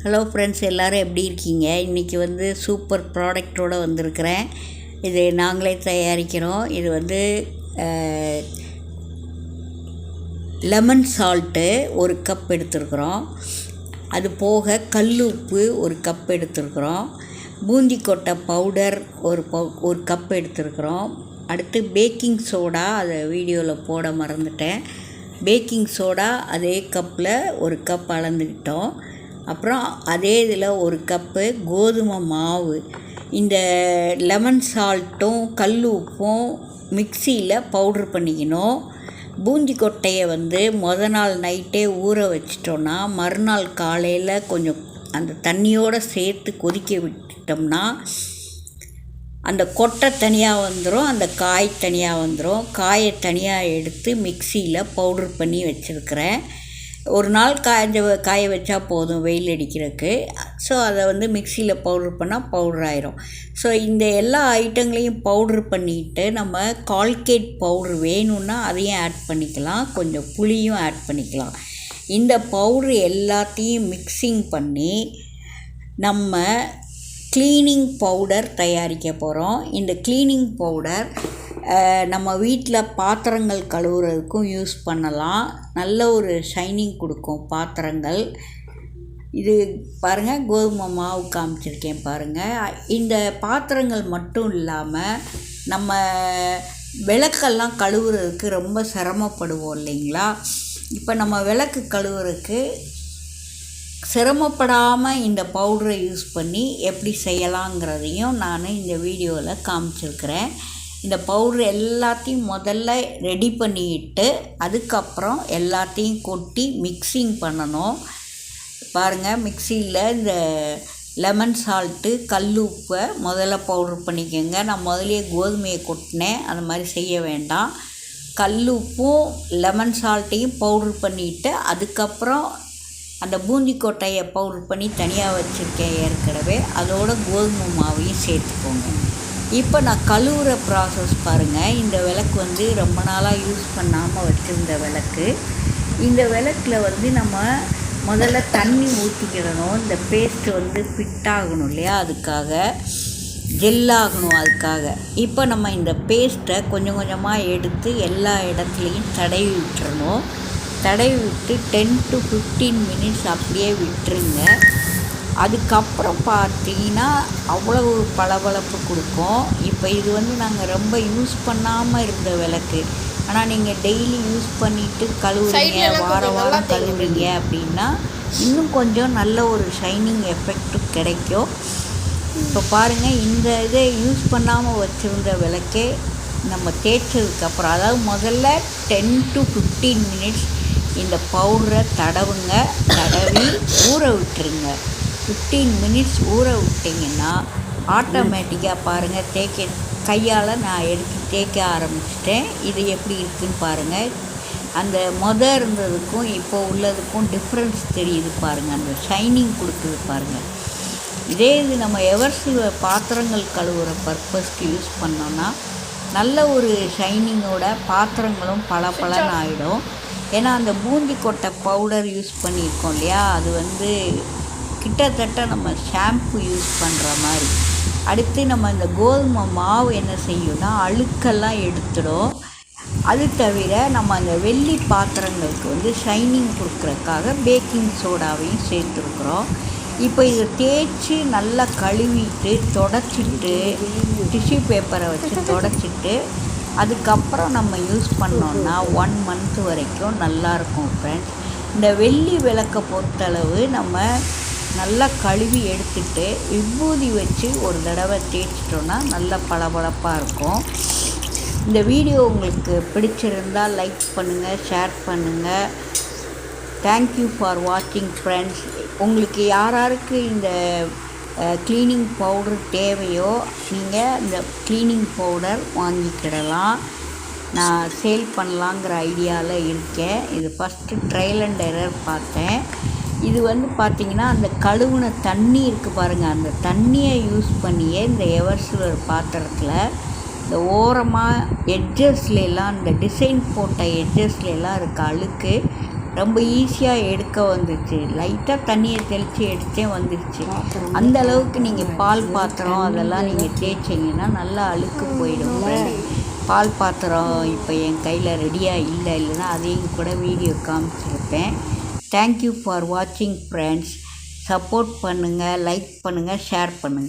Hello friends, எல்லோரும் எப்படி இருக்கீங்க? இன்றைக்கி சூப்பர் ப்ராடக்டோடு வந்திருக்கிறேன். இது நாங்களே தயாரிக்கிறோம். இது லெமன் சால்ட்டு ஒரு கப் எடுத்துருக்குறோம். அது போக கல் உப்பு ஒரு கப் எடுத்துருக்குறோம். பூந்தி கொட்டை பவுடர் ஒரு கப் எடுத்துருக்குறோம். அடுத்து பேக்கிங் சோடா, அதை வீடியோவில் போட மறந்துட்டேன். பேக்கிங் சோடா அதே கப்பில் ஒரு கப் அளந்துக்கிட்டோம். அப்புறம் அதே இதில் ஒரு கப்பு கோதுமை மாவு. இந்த லெமன் சால்ட்டும் கல் உப்பும் மிக்சியில் பவுட்ரு பண்ணிக்கணும். பூந்தி கொட்டையை நாள் நைட்டே ஊற வச்சிட்டோன்னா மறுநாள் காலையில் கொஞ்சம் அந்த தண்ணியோடு சேர்த்து கொதிக்க விட்டுட்டோம்னா அந்த கொட்டை தனியாக வந்துடும், அந்த காய் தனியாக வந்துடும். காயை தனியாக எடுத்து மிக்சியில் பவுட்ரு பண்ணி வச்சுருக்கிறேன். ஒரு நாள் காய வச்சா போதும் வெயில் அடிக்கிறதுக்கு. ஸோ அதை மிக்சியில் பவுட்ரு பண்ணால் பவுட்ரு ஆயிரும். ஸோ இந்த எல்லா ஐட்டங்களையும் பவுட்ரு பண்ணிவிட்டு நம்ம கால்கேட் பவுட்ரு வேணும்னா அதையும் ஆட் பண்ணிக்கலாம், கொஞ்சம் புளியும் ஆட் பண்ணிக்கலாம். இந்த பவுட்ரு எல்லாத்தையும் மிக்சிங் பண்ணி நம்ம க்ளீனிங் பவுடர் தயாரிக்க போகிறோம். இந்த க்ளீனிங் பவுடர் நம்ம வீட்டில் பாத்திரங்கள் கழுவுறதுக்கும் யூஸ் பண்ணலாம். நல்ல ஒரு ஷைனிங் கொடுக்கும் பாத்திரங்கள். இது பாருங்கள், கோதுமை மாவு காமிச்சிருக்கேன் பாருங்கள். இந்த பாத்திரங்கள் மட்டும் இல்லாமல் நம்ம விளக்கெல்லாம் கழுவுறதுக்கு ரொம்ப சிரமப்படுவோம் இல்லைங்களா? இப்போ நம்ம விளக்கு கழுவுறதுக்கு சிரமப்படாமல் இந்த பவுடரை யூஸ் பண்ணி எப்படி செய்யலாங்கிறதையும் நான் இந்த வீடியோவில் காமிச்சிருக்கிறேன். இந்த பவுட்ரு எல்லாத்தையும் முதல்ல ரெடி பண்ணிட்டு அதுக்கப்புறம் எல்லாத்தையும் கொட்டி மிக்சிங் பண்ணணும். பாருங்கள், மிக்சியில் இந்த லெமன் சால்ட்டு கல் உப்பை முதல்ல பவுட்ரு பண்ணிக்கோங்க. நான் முதலே கோதுமையை கொட்டினேன், அந்த மாதிரி செய்ய வேண்டாம். கல் உப்பும் லெமன் சால்ட்டையும் பவுட்ரு பண்ணிவிட்டு அதுக்கப்புறம் அந்த பூந்தி கொட்டையை பவுட்ரு பண்ணி தனியாக வச்சுருக்கேன் ஏற்கனவே, அதோட கோதுமை மாவையும் சேர்த்துக்கோங்க. இப்போ நான் கழுவுற ப்ராசஸ் பாருங்கள். இந்த விளக்கு ரொம்ப நாளாக யூஸ் பண்ணாமல் வச்சுருந்த விளக்கு. இந்த விளக்கில் நம்ம முதல்ல தண்ணி ஊற்றிக்கிடணும். இந்த பேஸ்ட்டு ஃபிட் ஆகணும் இல்லையா, அதுக்காக ஜெல்லாகணும். அதுக்காக இப்போ நம்ம இந்த பேஸ்ட்டை கொஞ்சம் கொஞ்சமாக எடுத்து எல்லா இடத்துலையும் தடவி விட்டுறணும். தடவி விட்டு 10 to 15 மினிட்ஸ் அப்படியே விட்டுருங்க. அதுக்கப்புறம் பார்த்தீங்கன்னா அவ்வளவு பளபளப்பு கொடுக்கும். இப்போ இது நாங்கள் ரொம்ப யூஸ் பண்ணாமல் இருந்த விளக்கு. ஆனால் நீங்கள் டெய்லி யூஸ் பண்ணிவிட்டு கழுவுறீங்க, வாரம் கழுவுறீங்க அப்படின்னா இன்னும் கொஞ்சம் நல்ல ஒரு ஷைனிங் எஃபெக்ட் கிடைக்கும். இப்போ பாருங்கள், இந்த இதை யூஸ் பண்ணாமல் வச்சுருந்த விளக்கே நம்ம தேய்ச்சதுக்கப்புறம், அதாவது முதல்ல 10 to 15 மினிட்ஸ் இந்த பவுடரை தடவுங்க. தடவி ஊற விட்டுருங்க. 15 மினிட்ஸ் ஊற விட்டிங்கன்னா ஆட்டோமேட்டிக்காக பாருங்கள், கையால் நான் எடுத்து தேய்க்க ஆரம்பிச்சிட்டேன். இது எப்படி இருக்குதுன்னு பாருங்கள். அந்த இருந்ததுக்கும் இப்போ உள்ளதுக்கும் டிஃப்ரென்ஸ் தெரியுது பாருங்கள். அந்த ஷைனிங் கொடுக்குது பாருங்கள். இதே இது நம்ம எவர்சில்வர் பாத்திரங்கள் கழுவுற பர்பஸ்க்கு யூஸ் பண்ணோன்னா நல்ல ஒரு ஷைனிங்கோட பாத்திரங்களும் பளபளன்னு ஆகிடும். ஏன்னா அந்த பூந்தி கொட்டை பவுடர் யூஸ் பண்ணியிருக்கோம் இல்லையா, அது கிட்டத்தட்ட நம்ம ஷாம்பு யூஸ் பண்ணுற மாதிரி. அடுத்து நம்ம இந்த கோதுமை மாவு என்ன செய்யும்னா அழுக்கெல்லாம் எடுத்துடும். அது தவிர நம்ம அந்த வெள்ளி பாத்திரங்களுக்கு ஷைனிங் கொடுக்குறதுக்காக பேக்கிங் சோடாவையும் சேர்த்துருக்குறோம். இப்போ இதை தேய்ச்சி நல்லா கழுவிட்டு தொடச்சிட்டு டிஷ்யூ பேப்பரை வச்சு தொடச்சிட்டு அதுக்கப்புறம் நம்ம யூஸ் பண்ணோன்னா 1 மந்த் வரைக்கும் நல்லாயிருக்கும் ஃப்ரெண்ட்ஸ். இந்த வெள்ளி விளக்கை பொறுத்தளவு நம்ம நல்லா கழுவி எடுத்துட்டு விபூதி வச்சு ஒரு தடவை தேய்ச்சிட்டோன்னா நல்ல பளபளப்பாக இருக்கும். இந்த வீடியோ உங்களுக்கு பிடிச்சிருந்தால் லைக் பண்ணுங்கள், ஷேர் பண்ணுங்கள். தேங்க்யூ ஃபார் வாட்சிங் ஃப்ரெண்ட்ஸ். உங்களுக்கு யாராருக்கு இந்த க்ளீனிங் பவுடர் தேவையோ நீங்கள் இந்த க்ளீனிங் பவுடர் வாங்கிக்கிடலாம். நான் சேல் பண்ணலாங்கிற ஐடியாவில் இருக்கேன். இது ஃபஸ்ட்டு ட்ரையல் அண்ட் எரர் பார்த்தேன். இது பார்த்திங்கன்னா அந்த கழுவுன தண்ணி இருக்குது பாருங்கள், அந்த தண்ணியை யூஸ் பண்ணியே இந்த எவர்சில்வர் பாத்திரத்தில் இந்த ஓரமாக எட்ஜஸ்லாம், இந்த டிசைன் போட்ட எட்ஜஸ்லாம் இருக்க அழுக்கு ரொம்ப ஈஸியாக எடுக்க வந்துச்சு. லைட்டாக தண்ணியை தெளித்து எடுத்தே வந்துடுச்சு. அந்த அளவுக்கு நீங்கள் பால் பாத்திரம் அதெல்லாம் நீங்கள் தேய்ச்சிங்கன்னா நல்லா அழுக்கு போயிடும். பால் பாத்திரம் இப்போ என் கையில் ரெடியாக இல்லைன்னா அதையும் கூட வீடியோ காமிச்சிருப்பேன். தேங்க்யூ ஃபார் வாட்சிங் ஃப்ரெண்ட்ஸ். சப்போர்ட் பண்ணுங்கள், லைக் பண்ணுங்கள், ஷேர் பண்ணுங்கள்.